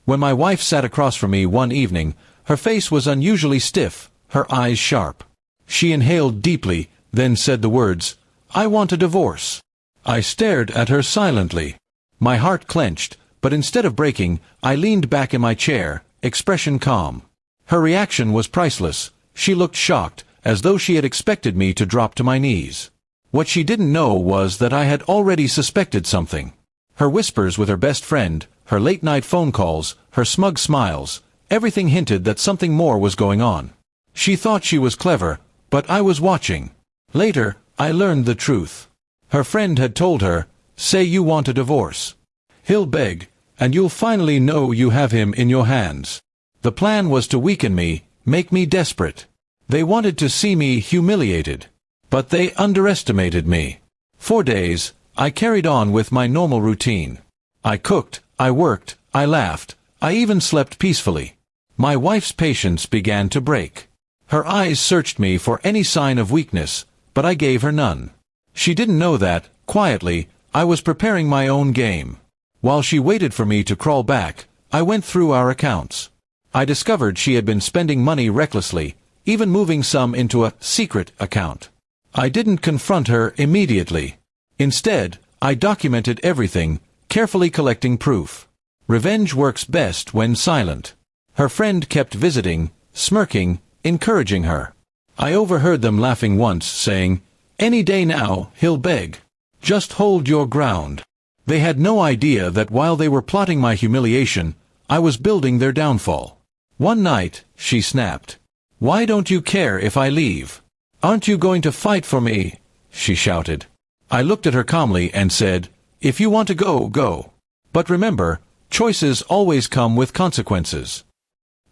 When my wife sat across from me one evening, her face was unusually stiff, her eyes sharp. She inhaled deeply, then said the words, "I want a divorce." I stared at her silently. My heart clenched, but instead of breaking, I leaned back in my chair, expression calm. Her reaction was priceless. She looked shocked, as though she had expected me to drop to my knees. What she didn't know was that I had already suspected something. Her whispers with her best friend, her late-night phone calls, her smug smiles, everything hinted that something more was going on. She thought she was clever, but I was watching. Later, I learned the truth. Her friend had told her, "Say you want a divorce. He'll beg, and you'll finally know you have him in your hands." The plan was to weaken me, make me desperate. They wanted to see me humiliated. But they underestimated me. For days, I carried on with my normal routine. I cooked, I worked, I laughed, I even slept peacefully. My wife's patience began to break. Her eyes searched me for any sign of weakness, but I gave her none. She didn't know that, quietly, I was preparing my own game. While she waited for me to crawl back, I went through our accounts. I discovered she had been spending money recklessly, even moving some into a secret account. I didn't confront her immediately. Instead, I documented everything, carefully collecting proof. Revenge works best when silent. Her friend kept visiting, smirking, encouraging her. I overheard them laughing once, saying, "Any day now, he'll beg. Just hold your ground." They had no idea that while they were plotting my humiliation, I was building their downfall. One night, she snapped. "Why don't you care if I leave? Aren't you going to fight for me?" she shouted. I looked at her calmly and said, "If you want to go, go. But remember, choices always come with consequences."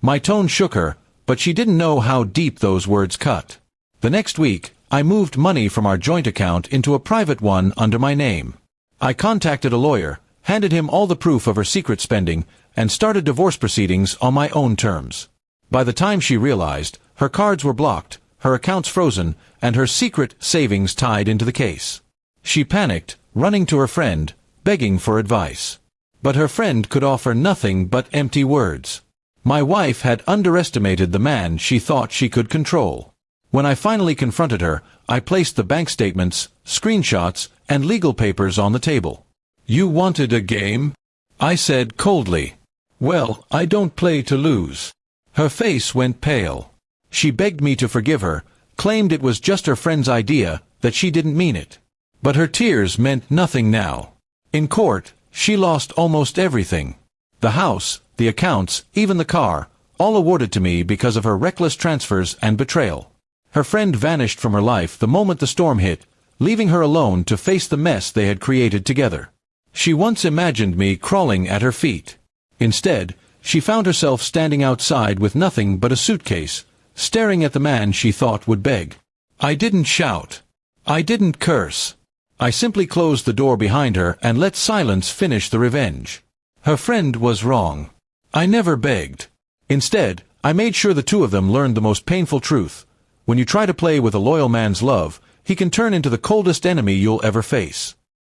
My tone shook her, but she didn't know how deep those words cut. The next week, I moved money from our joint account into a private one under my name. I contacted a lawyer, handed him all the proof of her secret spending, and started divorce proceedings on my own terms. By the time she realized, her cards were blocked, her accounts frozen, and her secret savings tied into the case. She panicked, running to her friend, begging for advice. But her friend could offer nothing but empty words. My wife had underestimated the man she thought she could control. When I finally confronted her, I placed the bank statements, screenshots, and legal papers on the table. "You wanted a game?" I said coldly. "Well, I don't play to lose." Her face went pale. She begged me to forgive her, claimed it was just her friend's idea, that she didn't mean it. But her tears meant nothing now. In court, she lost almost everything. The house, the accounts, even the car, all awarded to me because of her reckless transfers and betrayal. Her friend vanished from her life the moment the storm hit, leaving her alone to face the mess they had created together. She once imagined me crawling at her feet. Instead, she found herself standing outside with nothing but a suitcase, staring at the man she thought would beg. I didn't shout. I didn't curse. I simply closed the door behind her and let silence finish the revenge. Her friend was wrong. I never begged. Instead, I made sure the two of them learned the most painful truth. When you try to play with a loyal man's love, he can turn into the coldest enemy you'll ever face.